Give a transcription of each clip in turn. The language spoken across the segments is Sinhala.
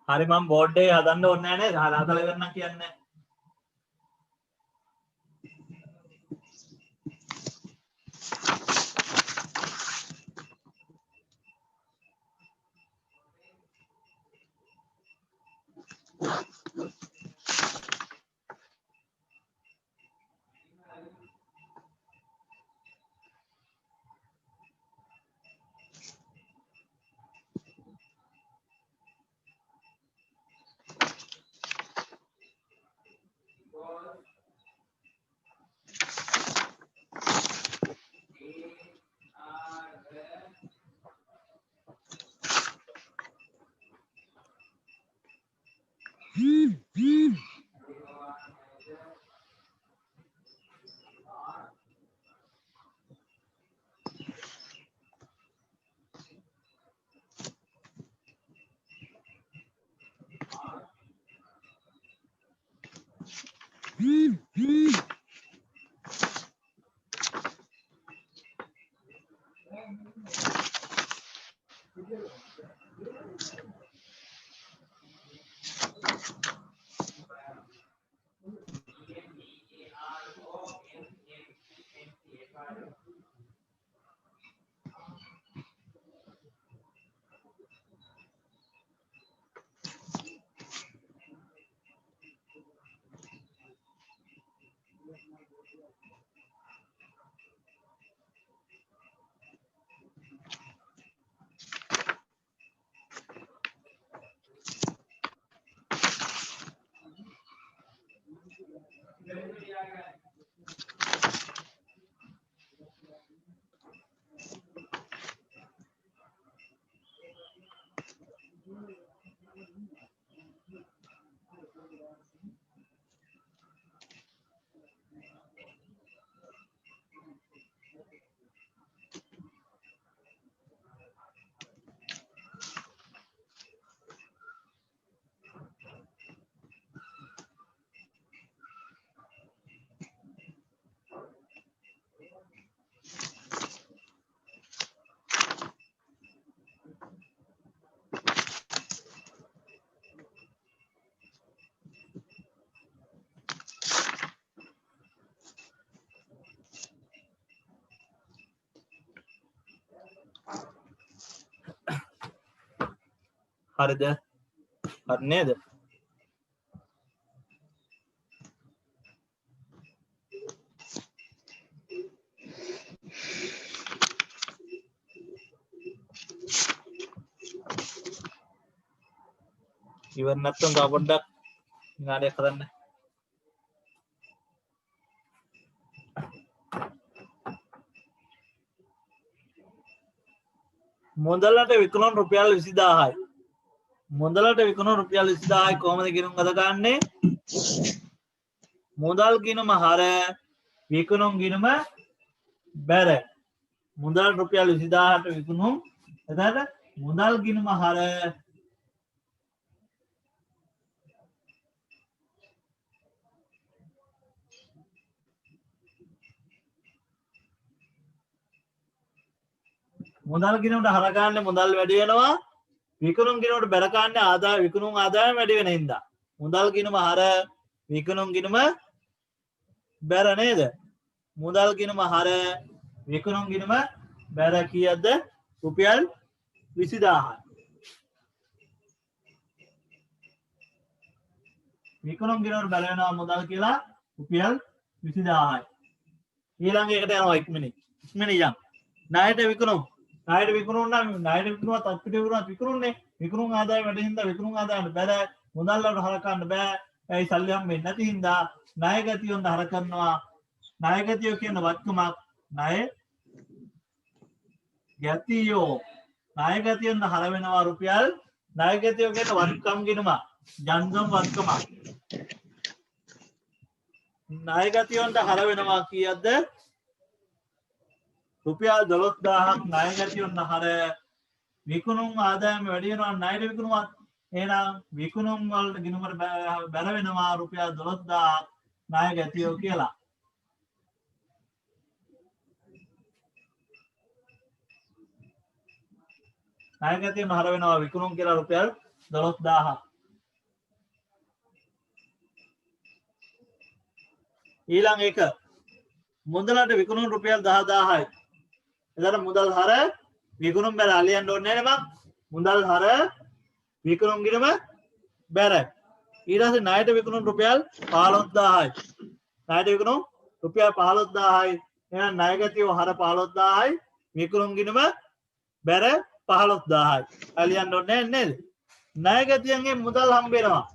හරි මම බෝඩ් එකේ හදන්න ඕනේ නැහැ නේද? හදලා ඉවරනම් කියන්නේ. හරිද? හරි නේද? ඉවර නැත්නම් තව පොඩ්ඩක් විනාඩියක් කරන්න. මුදලට විකුණන රුපියල් 20000යි. මුදලට විකුණන රුපියල් 20000යි කොහොමද ගිණුම් අද ගන්නේ? මුදල් ගිණුම හර විකුණුම් ගිණුම බැර. මුදල් රුපියල් 20000ට විකුණුම් එතකොට මුදල් ගිණුම හර මුදල් ගිණුමට හර ගන්න මුදල් වැඩි වෙනවා. විකුණුම් ගිණුමට බැර ගන්න ආදාය විකුණුම් ආදායම වැඩි වෙන හින්දා මුදල් ගිණුම හර විකුණුම් ගිණුම බැර නේද? මුදල් ගිණුම හර විකුණුම් ගිණුම බැර කීයද? රුපියල් 20000යි. විකුණුම් ගිණුමට බැර වෙනවා මුදල් කියලා රුපියල් 20000යි. ඊළඟ එකට යනවා ඉක්මනින්. ඉක්මනින් යන්න. ණයට විකුණුම්. ණයට විකුණුම් නම් ණයට විකුණුවත් අපිට විකුණුන්නේ. විකුණුම් ආදායම වැඩි හින්දා විකුණුම් ආදායමට බැර මුදල් වලට හර ගන්න බෑ. ඒ සල්ලි හම්බෙන්නේ නැති හින්දා ණය ගතියෙන් හර කරනවා. ණය ගතිය කියන වත්කමක් ණය ගතියෝ ණය ගතියෙන් හර වෙනවා රුපියල් ණය ගතිය කියන වත්කම් ගිණුම ජංගම් වත්කමක් ණය ගතියෙන් හර වෙනවා කීයද? රුපියල් 12000ක් ණය ගැතිය ඔන්න හර විකුණුම් ආදායම වැඩි වෙනවා ණයට විකුණුවත් එහෙනම් විකුණුම් වලට ගිණුමට බැර වෙනවා රුපියල් 12000ක් ණය ගැතියෝ කියලා. ණය ගැතියම හර වෙනවා විකුණුම් කියලා රුපියල් 12000ක්. ඊළඟ එක මුදලට විකුණුම් රුපියල් 10000යි. එතන මුදල් හර විකුණුම් බැල අලියන්න ඕනේ නැහැ නේ මං. මුදල් හර විකුණුම් ගිණුම බැර. ඊට පස්සේ ණයට විකුණුම් රුපියල් 15000යි. ණයට විකුණුම් රුපියල් 15000යි. එහෙනම් ණය ගැතියෝ හර 15000යි විකුණුම් ගිණුම බැර 15000යි. අලියන්න ඕනේ නේද? ණය ගැතියන්ගේ මුදල් හම්බ වෙනවා.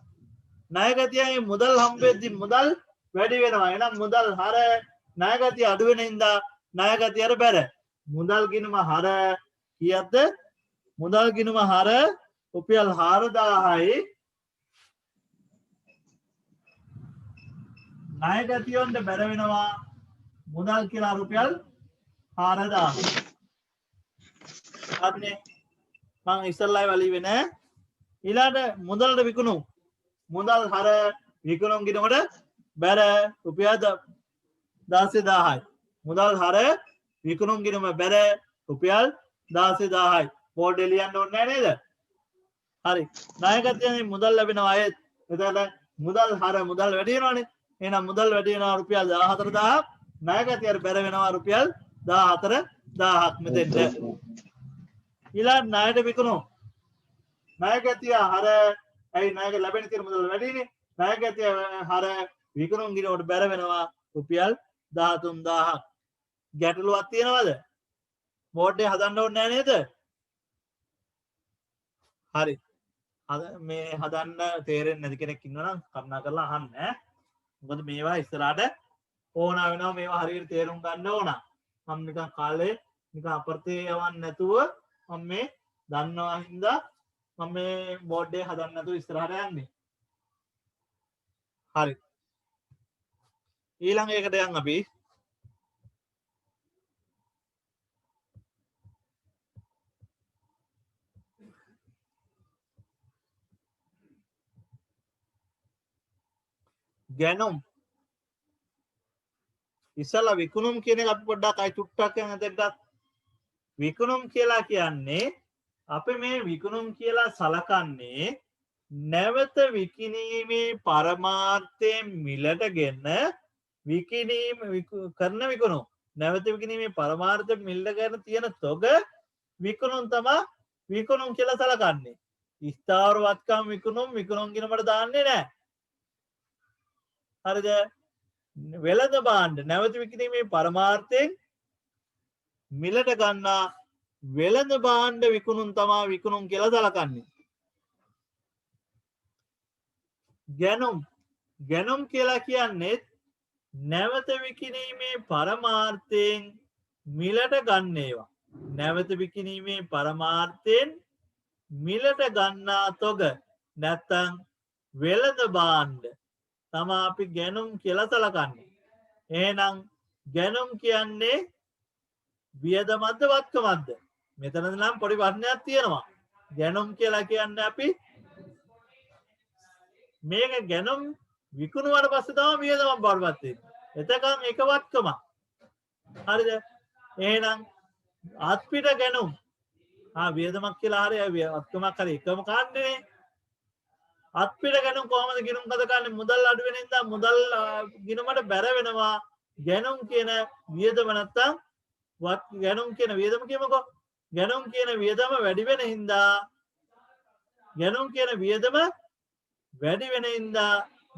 ණය ගැතියන්ගේ මුදල් හම්බ වෙද්දි මුදල් වැඩි වෙනවා. එහෙනම් මුදල් හර ණය ගැතිය අඩු වෙන හින්දා ණය ගැතියට බැර. මුදල් ගිණුම හර කීයක්ද? මුදල් ගිණුම හර රුපියල් 4000යි. ණය ගැතියොන්ට බැර වෙනවා මුදල් කියලා රුපියල් 4000. හරිනේ. මං ඉස්සල්ලායි වලිවේ නෑ. ඊළඟට මුදලට විකුණුම්. මුදල් හර විකුණුම් ගිණුමට බැර රුපියල් 16000යි. මුදල් හර විකුණුම් ගිණුම බැර රුපියල් 16000යි. බෝඩ් එක ලියන්න ඕනේ නෑ නේද? හරි. ණය ගැතියන්ගේ මුදල් ලැබෙනවා අයත්. එතකොට මුදල් හර මුදල් වැඩි වෙනවනේ. එහෙනම් මුදල් වැඩි වෙනවා රුපියල් 14000ක්. ණය ගැතියට බැර වෙනවා රුපියල් 14000ක් මෙතෙන්ට. ඊළඟ ණයට විකුණුම්. ණය ගැතිය හර ඇයි ණයක ලැබෙන තියෙන මුදල් වැඩිනේ. ණය ගැතිය හර විකුණුම් ගිණුමට බැර වෙනවා රුපියල් 13000ක්. ගැටලුවක් තියෙනවද? බෝඩ් එක හදන්න ඕනේ නෑ නේද? හරි. මේ හදන්න තේරෙන්නේ නැති කෙනෙක් ඉන්නවා නම් කරුණා කරලා අහන්න ඈ. මොකද මේවා ඉස්සරහට ඕන වෙනවා මේවා හරියට තේරුම් ගන්න ඕන. මම නිකන් කාලේ නිකන් අපර්තේ යවන්න නැතුව මම මේ දන්නවා හින්දා මම මේ බෝඩ් එක හදන්න නැතුව ඉස්සරහට යන්නේ. හරි. ඊළඟ එකට යන් අපි ගැනුම් ඉස්සලා විකුණුම් කියන එක අපි පොඩ්ඩක් අයි චුට්ටක් යන දෙන්නත් විකුණුම් කියලා කියන්නේ අපි මේ විකුණුම් කියලා සලකන්නේ නැවත විකිණීමේ පරමාර්ථයෙන් මිලටගෙන විකිණීම කරන විකුණුම් නැවත විකිණීමේ පරමාර්ථයෙන් මිලටගෙන තියෙන තොග විකුණුම් තමයි විකුණුම් කියලා සලකන්නේ. ස්ථාවරවත්කම් විකුණුම් විකුණුම් ගිණුමට දාන්නේ නැහැ. හරිද? වෙළඳ භාණ්ඩ නැවත විකිණීමේ පරමාර්ථයෙන් මිලට ගන්නා වෙළඳ භාණ්ඩ විකුණුම් තමයි විකුණුම් කියලා සලකන්නේ. ගැනුම් කියලා කියන්නේ නැවත විකිණීමේ පරමාර්ථයෙන් මිලට ගන්න ඒවා. නැවත විකිණීමේ පරමාර්ථයෙන් මිලට ගන්නා තොග නැත්තම් වෙළඳ භාණ්ඩ තමයි අපි ගැනුම් කියලා සලකන්නේ. එහෙනම් ගැනුම් කියන්නේ වියදමක්ද වත්කමක්ද? මෙතන නම් පොඩි වර්ණයක් තියෙනවා. ගැනුම් කියලා කියන්නේ අපි මේක ගැනුම් විකුණුවාට පස්සේ තමයි වියදමක් බවටපත් වෙන්නේ. එතකන් එක වත්කමක්. හරිද? එහෙනම් අත්පිට ගැනුම් වියදමක් කියලා හරි වත්කමක් හරි එකම කාණ්ඩනේ. අත්පිට ගැනුම් කොහොමද ගිණුම් කද කරන්නේ? මුදල් අඩු වෙන නිසා මුදල් ගිණුමට බැර වෙනවා ගැනුම් කියන වියදම නැත්තම් ගැනුම් කියන වියදම කියමුකෝ. ගැනුම් කියන වියදම වැඩි වෙන හින්දා ගැනුම් කියන වියදම වැඩි වෙන හින්දා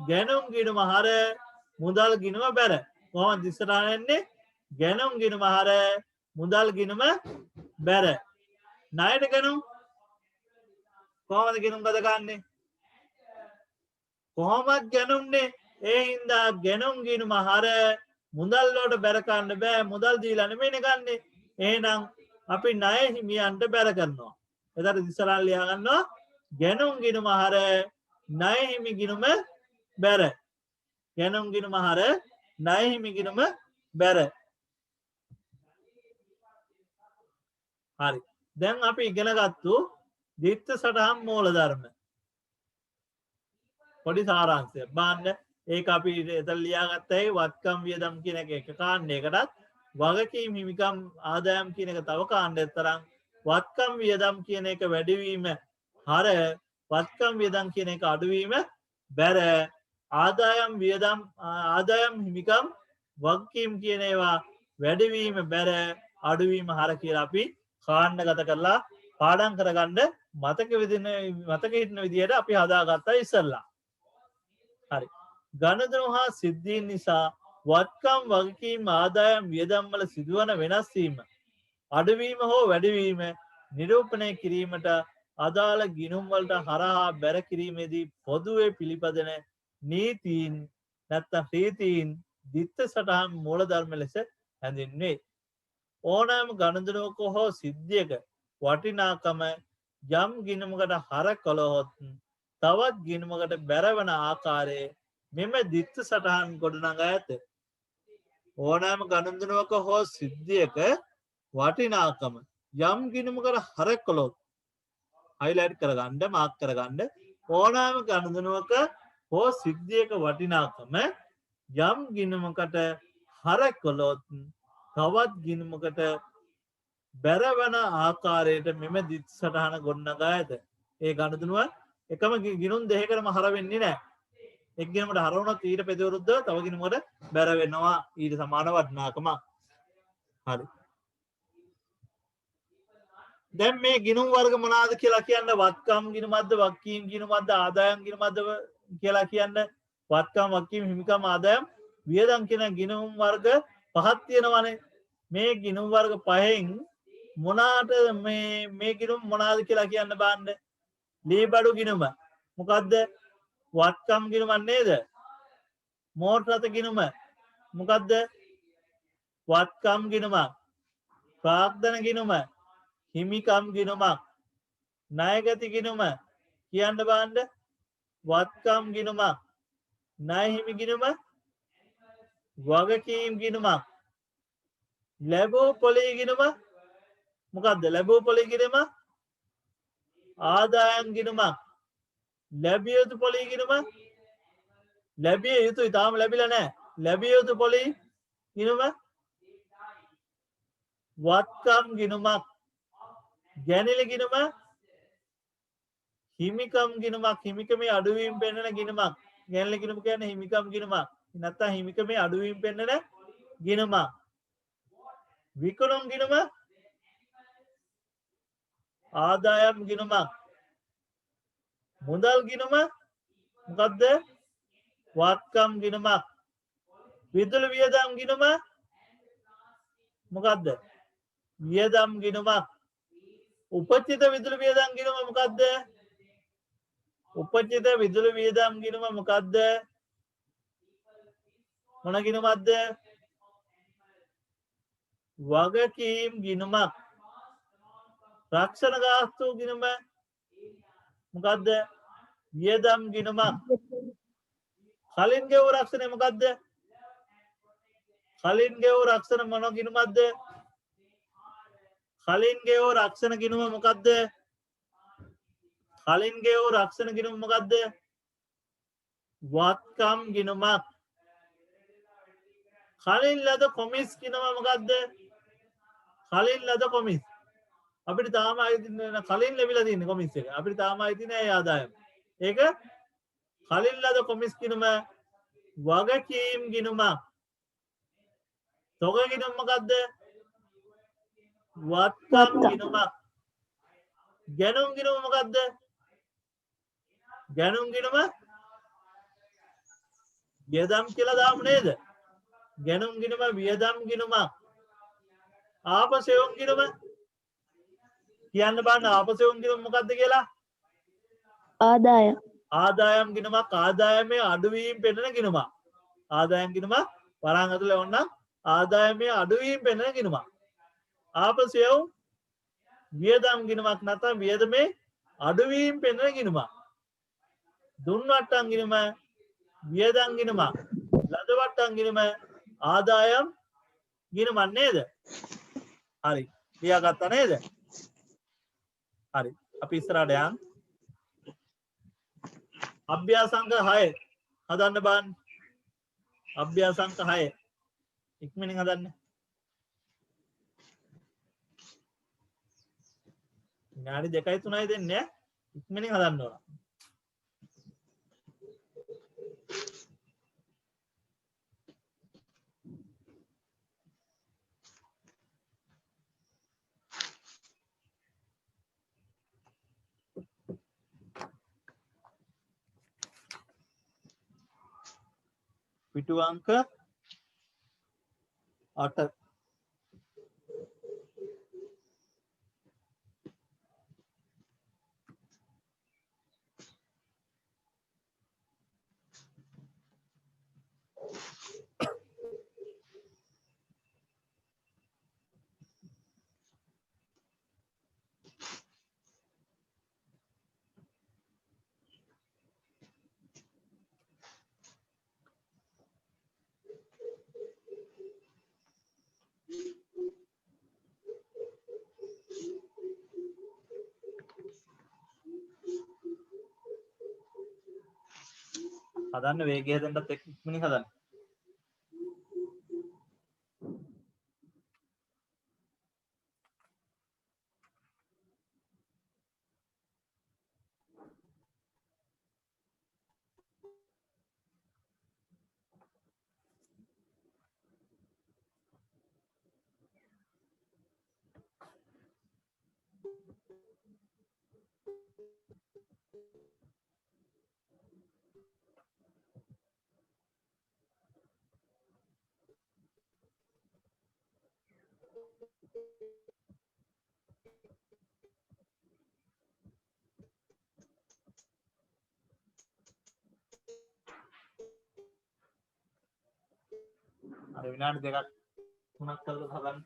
ගැනුම් ගිණුම හර මුදල් ගිණුම බැර. කොහොමද ඉස්සරහට එන්නේ? ගැනුම් ගිණුම හර මුදල් ගිණුම බැර. ණයට ගැනුම් කොහොමද ගිණුම් කද කරන්නේ? කොහොමත් ගැනුම්නේ. ඒ හින්දා ගැනුම් ගිණුම හර මුදල් වලට බැර කරන්න බෑ. මුදල් දීලා නෙමෙයිනේ ගන්නෙ. එහෙනම් අපි ණය හිමියන්ට බැර කරනවා. එතකොට ඉස්සරහට ලියා ගන්නවා ගැනුම් ගිණුම හර ණය හිමි ගිණුම බැර. ගැනුම් ගිණුම හර ණය හිමි ගිණුම බැර. හරි. දැන් අපි ඉගෙන ගත්තු දිත්ත සටහන් මූලධර්ම. පොඩි සාරාංශයක් බලන්න. ඒක අපි එතන ලියාගත්තයි වත්කම් වියදම් කියන එක කාණ්ඩයකටත් වගකීම් හිමිකම් ආදායම් කියන එක තව කාණ්ඩයක් තරම් වත්කම් වියදම් කියන එක වැඩිවීම හර වත්කම් වියදම් කියන එක අඩුවීම බැර ආදායම් වියදම් ආදායම් හිමිකම් වගකීම් කියන ඒවා වැඩිවීම බැර අඩුවීම හර කියලා අපි කාණ්ඩගත කරලා පාඩම් කරගන්න මතක හිටින විදිහට අපි හදාගත්තා ඉස්සෙල්ලා. හරි. ගණදනු හා සිද්ධීන් නිසා වත්කම් වගකීම් ආදායම් වියදම් වල සිදුවන වෙනස් වීම අඩුවීම හෝ වැඩිවීම නිරූපණය කිරීමට අදාළ ගිණුම් වලට හරහා බැර කිරීමේදී පොදුවේ පිළිපදන නීතීන් නැත්නම් රීතීන් දිත්ත සටහන් මූලධර්ම ලෙස හැඳින්වේ. ඕනෑම ගණදනුවක හෝ සිද්ධියක වටිනාකම යම් ගිණුමකට හර කළහොත් තවත් ගිණුමකට බැරවන ආකාරයේ මෙම දිත්ත සටහන් ගොඩනඟා ඇත. ඕනෑම ගණදනුවක හෝ සිද්ධියක වටිනාකම යම් ගිණුමකට හර කළොත් හයිලයිට් කරගන්න මාක් කරගන්න ඕනෑම ගණදනුවක හෝ සිද්ධියක වටිනාකම යම් ගිණුමකට හර කළොත් තවත් ගිණුමකට බැරවන ආකාරයට මෙම දිත් සටහන ගොඩනගා ඇත. ඒ ගණදනුව එකම ගිණුම් දෙකකටම හර වෙන්නේ නැහැ. එක් ගිණුමකට හර වුණොත් ඊට ප්‍රතිවිරුද්ධව තව ගිණුමකට බැර වෙනවා ඊට සමාන වටිනාකමක්. හරි. දැන් මේ ගිණුම් වර්ග මොනවාද කියලා කියන්න වත්කම් ගිණුමක්ද වගකීම් ගිණුමක්ද ආදායම් ගිණුමක්ද කියලා කියන්න වත්කම් වගකීම් හිමිකම් ආදායම් වියදම් කියන ගිණුම් වර්ග පහක් තියෙනවානේ. මේ ගිණුම් වර්ග පහෙන් මොනාට මේ ගිණුම් මොනවාද කියලා කියන්න බලන්න. ලීබඩු ගිණුම මොකද්ද? වත්කම් ගිණුමක් නේද? මෝටර රථ ගිණුම මොකද්ද? වත්කම් ගිණුමක්. ප්‍රාග්ධන ගිණුම හිමිකම් ගිණුමක්. ණයගති ගිණුම කියන්න බලන්න. වත්කම් ගිණුමක්. ණය හිමි ගිණුම වගකීම් ගිණුමක්. ලැබූ පොලී ගිණුම මොකද්ද? ලැබූ පොලී ගිණුම ආදායම් ගිණුමක්. ලැබිය යුතු පොලී ගිණුම ලැබිය යුතුයි තාම ලැබිලා නැහැ. ලැබිය යුතු පොලී ගිණුම වත්කම් ගිණුමක්. ගැනිලි ගිණුම හිමිකම් ගිණුමක්. හිමිකමේ අඩුවීම පෙන්වන ගිණුමක්. ගැනිලි ගිණුම කියන්නේ හිමිකම් ගිණුමක්. නැත්නම් හිමිකමේ අඩුවීම පෙන්වන ගිණුමක්. විකුණුම් ගිණුම ආදායම් ගිණුමක්. මුදල් ගිණුම මොකද්ද? වත්කම් ගිණුමක්. විදුලි වියදම් ගිණුම මොකද්ද? වියදම් ගිණුමක්. උපචිත විදුලි වියදම් ගිණුම මොකද්ද? උපචිත විදුලි වියදම් ගිණුම මොකද්ද? මොන ගිණුමක්ද? වගකීම් ගිණුමක්. රක්ෂණ ගාස්තු ගිණුම මොකද්ද? වියදම් ගිණුමක්. කලින් ගෙවූ රක්ෂණය මොකද්ද? කලින් ගෙවූ රක්ෂණ මොන ගිණුමක්ද? කලින් ගෙවූ රක්ෂණ ගිණුම මොකද්ද? කලින් ගෙවූ රක්ෂණ ගිණුම මොකද්ද? වත්කම් ගිණුමක්. කලින් ලද කොමිස් ගිණුම මොකද්ද? කලින් ලද කොමිස්. අපිට තාම කලින් ලැබිලා තියෙන කොමිස් එක. අපිට තාම ආයිති නෑ ආදායම. ඒක කලින් ලද කොමිස් ගිණුම වගකීම් ගිණුමක්. තොග ගිණුම මොකද්ද? වත්කම් ගිණුමක්. ගැනුම් ගිණුම මොකද්ද? ගැනුම් ගිණුම වියදම් කියලා දාමු නේද? ගැනුම් ගිණුම වියදම් ගිණුමක්. ආපසෙවුම් ගිණුම කියන්න බලන්න ආපසෙවුම් ගිණුම මොකද්ද කියලා? ආදායම්. ආදායම් ගිණුමක්. ආදායමේ අඩුවීම පෙන්වන ගිණුමක්. ආදායම් ගිණුමක් වරහන් ඇතුලේ වුණනම් ආදායමේ අඩුවීම පෙන්වන ගිණුමක්. ආපසෙවුම් වියදම් ගිණුමක් නැත්නම් වියදමේ අඩුවීම පෙන්වන ගිණුමක්. දුන්වට්ටම් ගිණුම වියදම් ගිණුමක්. ලදවට්ටම් ගිණුම ආදායම් ගිණුමක් නේද? හරි. ලියාගත්තා නේද? හරි අපි ඉස්සරහට යන් අභ්‍යාසංක 6 හදන්න බලන්න අභ්‍යාසංක 6 ඉක්මනින් හදන්න විනාඩි 2යි 3යි දෙන්නේ ඉක්මනින් හදන්න ඕන පිටු අංක 8 හදන්න වේගය හදන්නත් එක්ක ඉක්මනින් හදන්න අර විනාඩි දෙකක් තුනක් කරලා හදන්න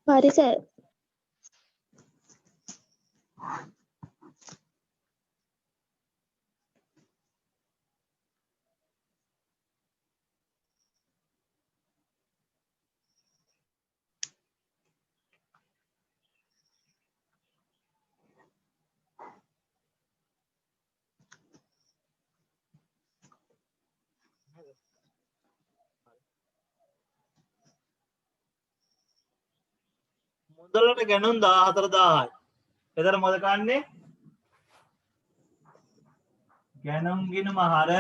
හරි සර්. මුදලට ගැනුම් 14000යි. එතන මොකද කන්නේ? ගැනුම් ගිණුම හර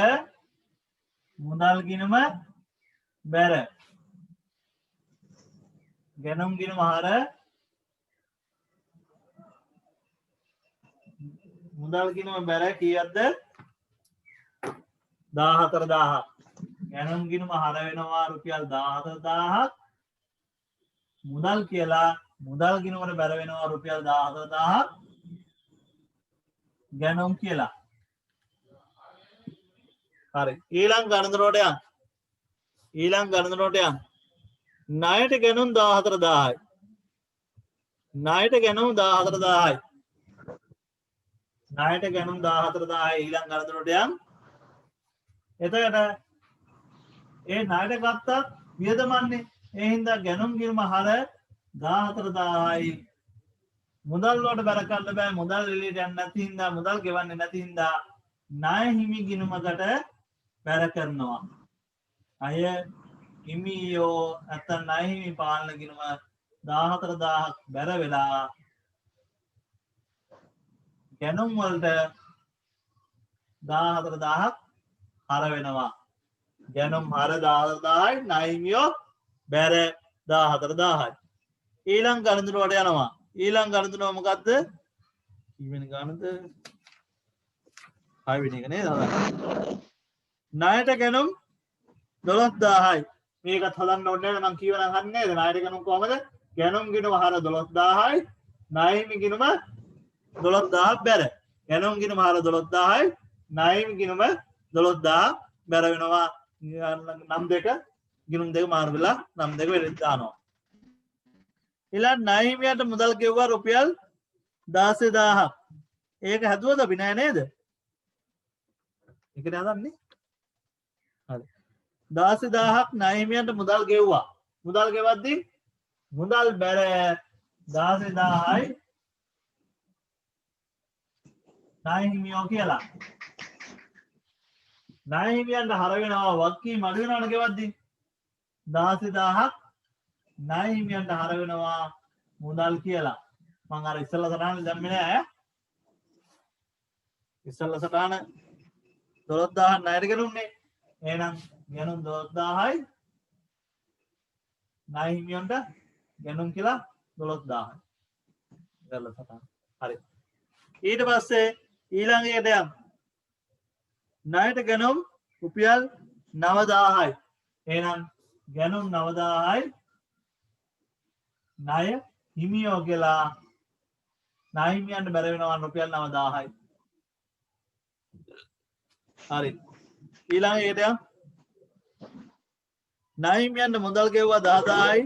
මුදල් ගිණුම බැර. ගැනුම් ගිණුම හර මුදල් ගිණුම බැර කීයක්ද? 14000ක්. ගැනුම් ගිණුම හර වෙනවා රුපියල් 14000ක්. මුදල් කියලා මුදල් ගිණුමට බැර වෙනවා රුපියල් 14000ක්. ගැනුම් කියලා. හරි. ඊළඟ ගණන්දරට යන්න. ඊළඟ ගණන්දරට යන්න. ණයට ගැනුම් 14000යි. ණයට ගැනුම් 14000යි. ණයට ගැනුම් 14000යි ඊළඟ ගණන්දරට යන්න. එතකට ඒ ණයට ගත්තත් වියදමන්නේ ඒ හින්දා ගැනුම් ගිණුම හර 14000යි මුදල් වලට බැර කරන්න බෑ මුදල් එළියට යන්නේ නැති හින්දා මුදල් ගෙවන්නේ නැති හින්දා ණය හිමි ගිණුමකට බැර කරනවා අය හිමියෝ නැත්තම් ණය හිමි පාලන ගිණුම 14000ක් බැර වෙලා ගැනුම් වලට 14000ක් හර වෙනවා ගැනුම් හර 14000යි ණය හිමියෝ බැර 14000යි ඊළඟ ගණතුනට යනවා ඊළඟ ගණතුන මොකක්ද ඊවෙන ගණද 6 වෙනි එක නේද ණයට ගැනුම් 12000යි මේකත් හදන්න ඕනේ නේද මං කියවනම් හන්නේ නේද ණයට ගැනුම් කොහමද ගැනුම් ගිණුම හර 12000යි ණය හිමි ගිණුම 12000ක් බැර ගැනුම් ගිණුම හර 12000යි ණය හිමි ගිණුම 12000 බැර වෙනවා නම් දෙක ගිණුම් දෙක මාරු වෙලා නම් දෙක වෙලෙත් දානවා ඊළඟ ණය හිමියන්ට මුදල් ගෙවුවා රුපියල් 16000ක් ඒක හැදුවද අපි නෑ නේද ඒකනේ හදන්නේ හරි 16000ක් ණය හිමියන්ට මුදල් ගෙවුවා මුදල් ගෙවද්දී මුදල් බැර 16000යි ණය හිමියෝ කියලා ණය හිමියන්ට හර වෙනවා වක්කීම් අඩු වෙනවනේ ගෙවද්දී 16000ක් ණය හිමියන්ට හර වෙනවා මුදල් කියලා මං අර ඉස්සෙල්ලා සටහන දැම්මේ නෑ ඉස්සෙල්ලා සටහන 12000 ණයට ගෙනුම්නේ එහෙනම් ගැනුම් 12000යි ණය හිමියන්ට ගැනුම් කියලා 12000යි ඉස්සෙල්ලා සටහන හරි ඊට පස්සේ ඊළඟ එකට යමු ණයට ගැනුම් රුපියල් 9000යි එහෙනම් ගැනුම් 9000යි ණය හිමියෝ කියලා ණය හිමියන්ට බැර වෙනවා රුපියල් 9000යි හරි ඊළඟ එකට යමු ණය හිමියන්ට මුදල් ගෙවුවා 10000යි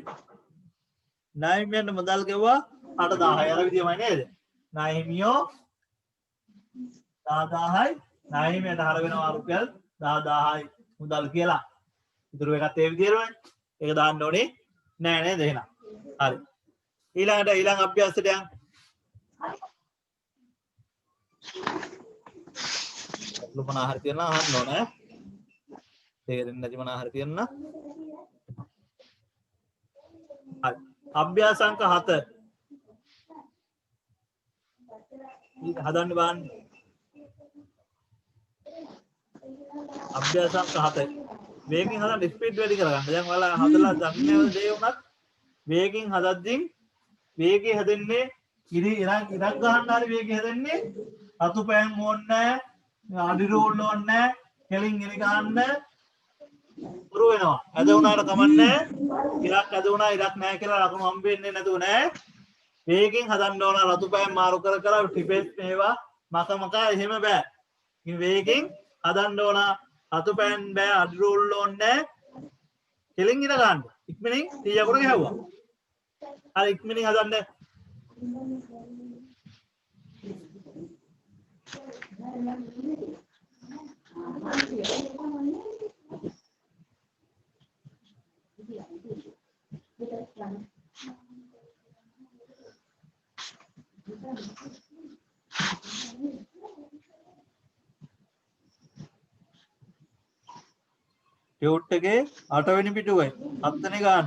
ණය හිමියන්ට මුදල් ගෙවුවා 8000යි අර විදියමයි නේද ණය හිමියෝ 10000යි ණය හිමියන්ට හර වෙනවා රුපියල් 10000යි මුදල් කියලා ඉතුරු එකත් ඒ විදියටමයි ඒක දාන්න ඕනේ නෑ නේද එහෙනම් හරි ඊළඟට ඊළඟ අභ්‍යාසයට යන්න ලොකනා හරි තියනවා අහන්න ඕනේ තේරෙන්නේ නැති මොනා හරි තියන්න හරි අභ්‍යාස අංක 7 හදන්න බලන්න අභ්‍යාස අංක 7 වේගෙන් හදන්න ස්පීඩ් වැඩි කරගන්න දැන් ඔයාලා හදලා දන්නේ දේ උනත් වේගෙන් හදද්දී වේගය හැදෙන්නේ ඉරක් ගහන්න හරි වේගය හැදෙන්නේ අතු පෑන් ඕනේ අඩි රෝල් ඕනේ කෙලින් ඉරි ගන්න පුරු වෙනවා ඇද උනාට කමන්නේ ඉරක් ඇද උනා ඉරක් නැහැ කියලා ලකුණු හම්බෙන්නේ නැතුව නෑ වේගෙන් හදන්න ඕන රතු පෑන් මාරු කර කර ටිපෙස් මේවා මක එහෙම බෑ ඉතින් වේගෙන් හදන්න ඕන රතු පෑන් බෑ අඩි රෝල් ඕනේ කෙලින් ඉර ගන්න ඉක්මනින් 100 කට ගහුවා හරි ඉක්මනින් හදන්න ටියුට් එකේ 8 වෙනි පිටුවයි 7 වෙනි ගාන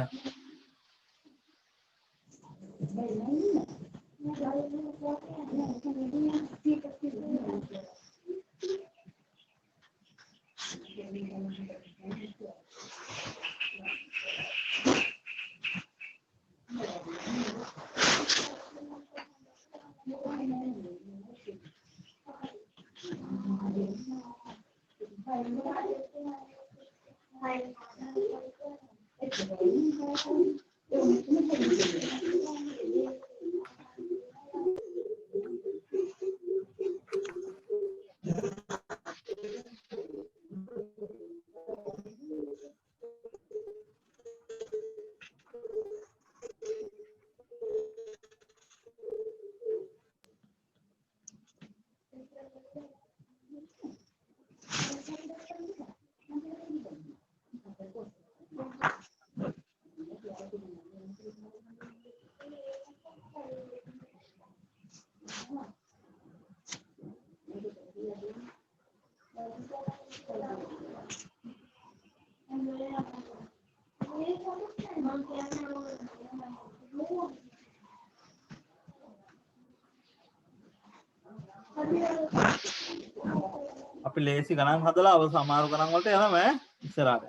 අපි ලේසි ගණන් හදලා අව සමාරු ගණන් වලට යනවා ඈ ඉස්සරහට.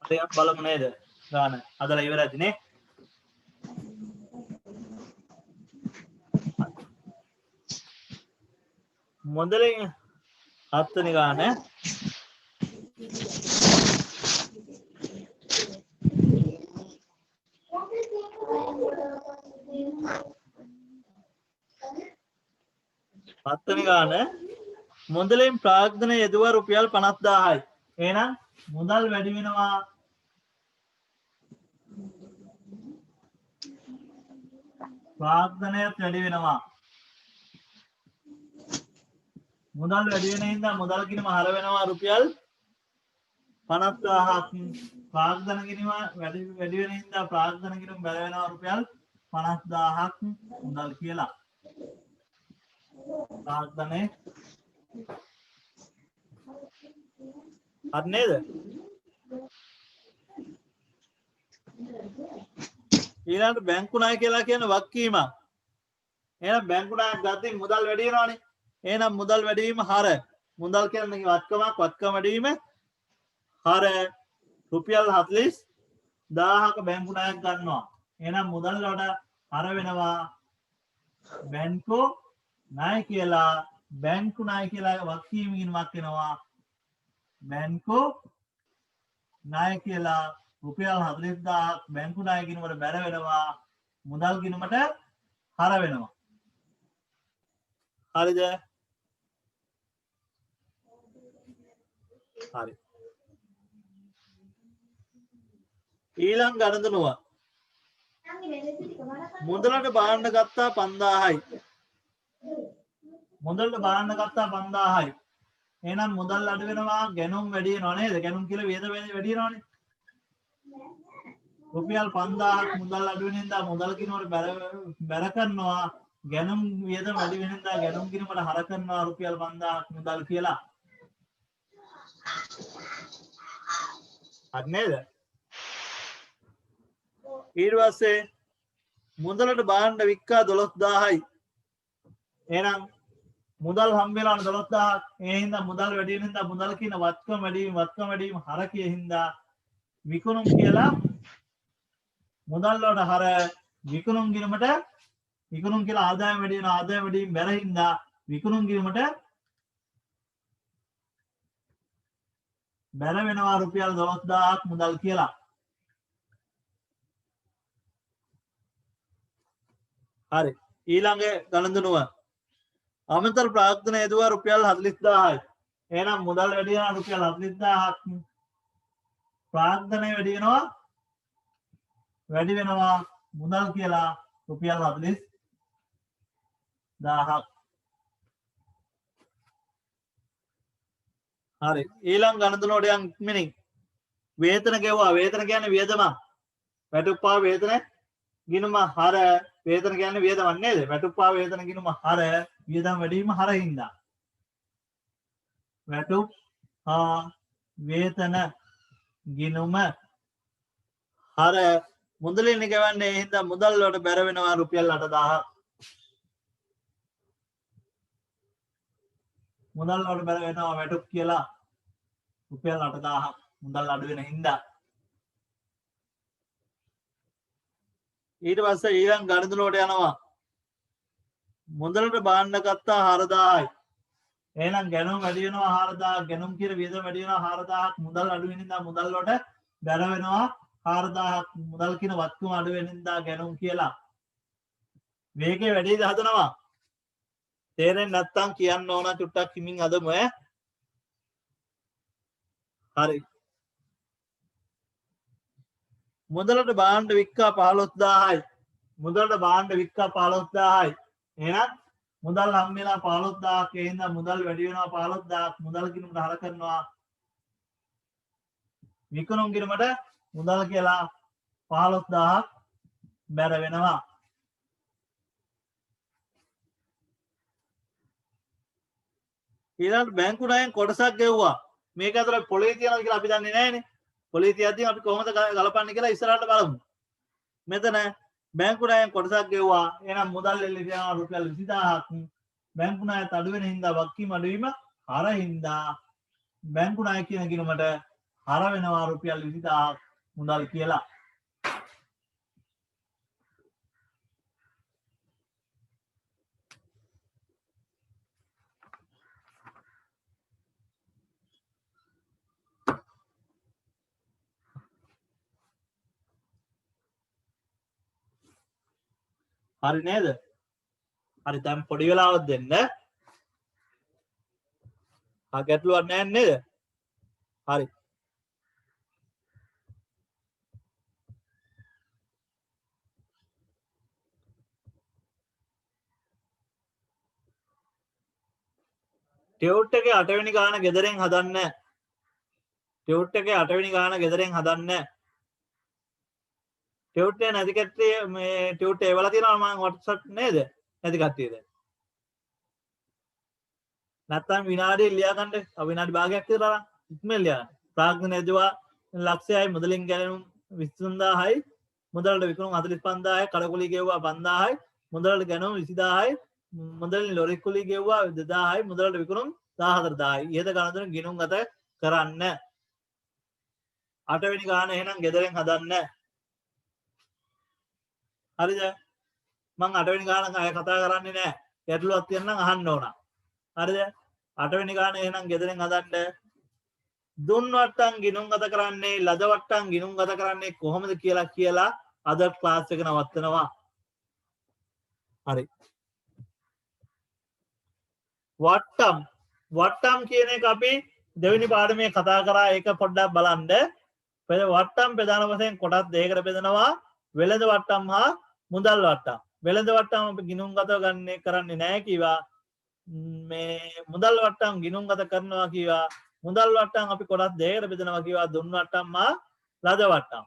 ටිකක් බලමු නේද? ගාන හදලා ඉවරයි නේ. මොදලින් 7 වෙනි ගාන මුදලින් ප්‍රාග්ධන යෙදුවා රුපියල් 50000යි. එහෙනම් මුදල් වැඩි වෙනවා ප්‍රාග්ධනයත් වැඩි වෙනවා. මුදල් වැඩි වෙන හින්දා මුදල් ගිණුම හර වෙනවා රුපියල් 50000ක්. ප්‍රාග්ධන ගිණුම වැඩි වෙන හින්දා ප්‍රාග්ධන ගිණුම බැල වෙනවා රුපියල් 50000ක් මුදල් කියලා. ප්‍රාග්ධනේ හරි නේද? ඊළඟට බැංකු ණය කියලා කියන වගකීමක්. එහෙනම් බැංකු ණයක් ගත්තේ මුදල් වැඩි වෙනවනේ. එහෙනම් මුදල් වැඩි වීම හර. මුදල් කියන්නේ වත්කමක්, වත්කම වැඩි වීම හර රුපියල් 40000ක බැංකු ණයක් ගන්නවා. එහෙනම් මුදල් වලට හර වෙනවා බැංකු ණය කියලා. බැංකු ණය කියලා වගකීම ගිණුමක් වෙනවා. බැංකු ණය කියලා රුපියල් 40000ක් බැංකු ණය ගිණුමට බැර වෙනවා. මුදල් ගිණුමට හර වෙනවා. හරිද? හරි. ඊළඟ ගණදනුව මුදලට බාන්න ගත්තා 5000යි. මුදලට බාන්න ගත්තා 5000යි. එහෙනම් මුදල් අඩු වෙනවා, ගැනුම් වැඩි වෙනව නේද? ගැනුම් කියලා වේද වැඩි වෙනවනේ. රුපියල් 5000ක් මුදල් අඩු වෙන හින්දා මුදල් ගිණුමට බැර කරනවා. ගැනුම් වියදම වැඩි වෙන හින්දා ගැනුම් ගිණුමට හර කරනවා රුපියල් 5000ක් මුදල් කියලා. හරි නේද? ඊට පස්සේ මුදලට බාන්න වික්කා 12000යි. එහෙනම් මුදල් හම්බ වෙලා 12000ක්. ඒ හින්දා මුදල් වැඩි වෙන හින්දා මුදල් කියන වත්කම වැඩි වීම හර කිය හින්දා විකුණුම් කියලා මුදල් වලට හර විකුණුම් ගිණුමට විකුණුම් කියලා ආදායම වැඩි වෙන ආදායම වැඩි වීම බැර හින්දා විකුණුම් ගිණුමට බැර වෙනවා රුපියල් 12000ක් මුදල් කියලා. හරි. ඊළඟ ගණන්දනුව අමතර ප්‍රාග්ධන යෙදුවා රුපියල් 40000යි. එහෙනම් මුදල් වැඩි වෙනවා රුපියල් 40000ක්. ප්‍රාග්ධනය වැඩි වෙනවා මුදල් කියලා රුපියල් 40000ක්. හරි. ඊළඟ ගණන්දනුවට යන් ඉක්මනින් වේතන ගෙවුවා. වේතන කියන්නේ වියදම. වැටුප්පා වේතන ගිණුම හර වේතන කියන්නේ වියදමක් නේද? වැටුප්පා වේතන ගිණුම හර වියදම් වැඩි වීම හර හින්දා. වැටුප්පා වේතන ගිණුම හර මුදලින් ගෙවන්නේ ඒ හින්දා මුදල් වලට බැර වෙනවා රුපියල් 8000ක්. මුදල් වලට බැල වෙනවා වැටුප් කියලා රුපියල් 8000ක් මුදල් අඩු වෙන හින්දා. ඊට පස්සේ ඊළඟ ගණිතනෝට යනවා. මුදලට බාණ්ඩ ගත්තා 4000යි. එහෙනම් ගැනුම් වැඩි වෙනවා 4000ක්. ගැනුම් කියන වියදම වැඩි වෙනවා 4000ක්. මුදල් අඩු වෙන හින්දා මුදල් වලට බැල වෙනවා 4000ක්. මුදල් කියන වත්කම අඩු වෙන හින්දා ගැනුම් කියලා. වේගය වැඩිද හදනවා. තේරෙන්නේ නැත්තම් කියන්න ඕන චුට්ටක් හිමින් අදමු ඈ. හරි. මුදලට බාණ්ඩ වික්කා 15000යි. මුදලට බාණ්ඩ වික්කා 15000යි. එහෙනම් මුදල් හම් වෙලා 15000ක්. ඒ හින්දා මුදල් වැඩි වෙනවා 15000ක්. මුදල් කිනුමට හර කරනවා විකුණුම් කිනුමට මුදල් කියලා 15000ක් බැර වෙනවා. ඊළඟට බැංකු ණයෙන් කොටසක් ගෙව්වා. මේක ඇතුළේ පොලේ තියනවා කියලා අපි දන්නේ නැහැනේ. පොලේ තියද්දී අපි කොහොමද ගලපන්නේ කියලා ඉස්සරහට බලමු. මෙතන බැංකු ණයෙන් කොටසක් ගෙව්වා. එහෙනම් මුදල් එල්ලේ තියනවා රුපියල් 20000ක්. බැංකු ණයත් අඩු වෙන හින්දා වක්කීම අඩු වීම හර හින්දා බැංකු ණය කියන ගිණුමට හර වෙනවා රුපියල් 20000ක් මුදල් කියලා. හරි නේද? හරි දැන් පොඩි වෙලාවක් දෙන්න. ගැටලුවක් නැහැ නේද? හරි. ටියුට් එකේ 8 වෙනි ගාන ගෙදරෙන් හදන්න. ටියුට් එකේ 8 වෙනි ගාන ගෙදරෙන් හදන්න. ටියුට් එක නැති කට්ටිය මේ ටියුට් ඒවල තියෙනවා මම WhatsApp නේද? නැති කට්ටියද? නැත්තම් විනාඩිය ලියා ගන්න. විනාඩි භාගයක් විතර ඉක්මන ලියා ගන්න. ප්‍රාග්ධන යජවා ලක්ෂයයි මුදලින් ගැනුම් 23000යි. මුදලට විකුණුම් 45000යි. කඩකුලි ගෙව්වා 5000යි. මුදලට ගැනුම් 20000යි. මුදලින් ලොරි කුලි ගෙව්වා 2000යි. මුදලට විකුණුම් 14000යි. ඉහත ගණන් ගිණුම් ගත කරන්න. 8 වෙනි ගාන එහෙනම් ගෙදරෙන් හදන්න. හරිද? මං 8 වෙනි ගාන අය කතා කරන්නේ නැහැ. ගැටලුවක් තියෙනවා නම් අහන්න ඕන. හරිද? 8 වෙනි ගාන එහෙනම් ගෙදරෙන් හදන්න. දුන් වට්ටම් ගිණුම් ගත කරන්නේ ලද වට්ටම් ගිණුම් ගත කරන්නේ කොහොමද කියලා අද ක්ලාස් එක නවත්තනවා. හරි. වට්ටම් කියන එක අපි දෙවෙනි පාඩමේ කතා කරා. ඒක පොඩ්ඩක් බලන්න. වට්ටම් ප්‍රධාන වශයෙන් කොටස් දෙකකට බෙදෙනවා. වෙළඳ වට්ටම් හා මුදල් වට්ටම්. වෙළඳ වට්ටම් අපි ගිණුම් ගත කරන්නේ නැහැ කිව්වා. මේ මුදල් වට්ටම් ගිණුම් ගත කරනවා කිව්වා. මුදල් වට්ටම් අපි කොටස් දෙකකට බෙදනවා කිව්වා. දුන් වට්ටම් හා ලද වට්ටම්.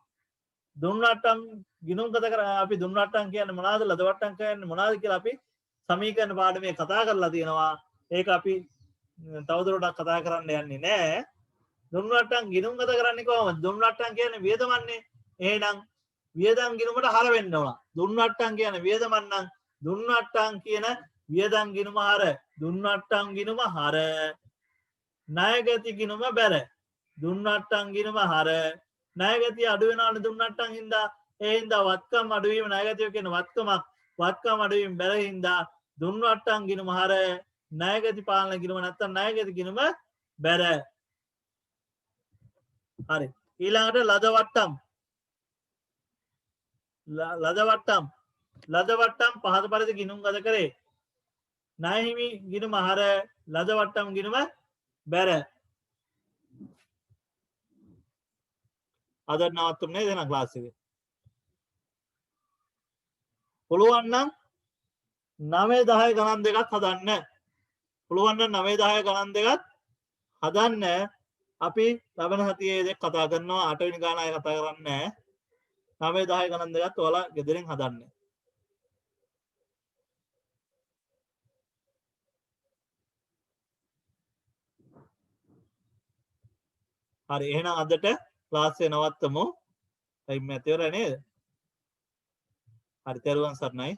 දුන් වට්ටම් ගිණුම් ගත කර අපි දුන් වට්ටම් කියන්නේ මොනවද? ලද වට්ටම් කියන්නේ මොනවද කියලා අපි සමීකරණ පාඩමේ කතා කරලා තියෙනවා. ඒක අපි තවදුරටත් කතා කරන්න යන්නේ නැහැ. දුන් වට්ටම් ගිණුම් ගත කරන්නේ කොහොමද? දුන් වට්ටම් කියන්නේ වියදමන්නේ. එහෙනම් වියදම් ගිණුමට හර වෙන්න ඕන. දුන් වට්ටම් කියන්නේ වියදමක් නම් දුන් වට්ටම් කියන වියදම් ගිණුම හර. දුන් වට්ටම් ගිණුම හර. ණයගැති ගිණුම බැර. දුන් වට්ටම් ගිණුම හර. ණයගැතිය අඩු වෙනවනේ දුන් වට්ටම් හින්දා. ඒ හින්දා වත්කම් අඩු වීම ණයගැතිය කියන වත්කමක්. වත්කම් අඩු වීම බැර හින්දා දුන් වට්ටම් ගිණුම හර. ණයගැති පාලන ගිණුම නැත්තම් ණයගැති ගිණුම බැර. හරි. ඊළඟට ලද වට්ටම්. ලද වට්ටම් පහත පරිදි ගිණුම් ගත කරේ. ණය හිමි ගිණුම හර. ලද වට්ටම් ගිණුම බැර. අද නවත්තමු නේද එහෙනම් ක්ලාස් එකේ. පුළුවන් නම් 9 10 ගණන් දෙකක් හදන්න. පුළුවන් නම් 9 10 ගණන් දෙකක් හදන්න. අපි ලබන සතියේ දෙක කතා කරනවා. 8 වෙනි ගාන අය කතා කරන්නේ නැහැ. 9 10 ගණන් දෙකත් ඔයාලා ගෙදරින් හදන්න. හරි එහෙනම් අදට ක්ලාස් එක නවත්තමු. ටයිම් එක ඉවරයි නේද? හරි තෙරුවන් සරණයි.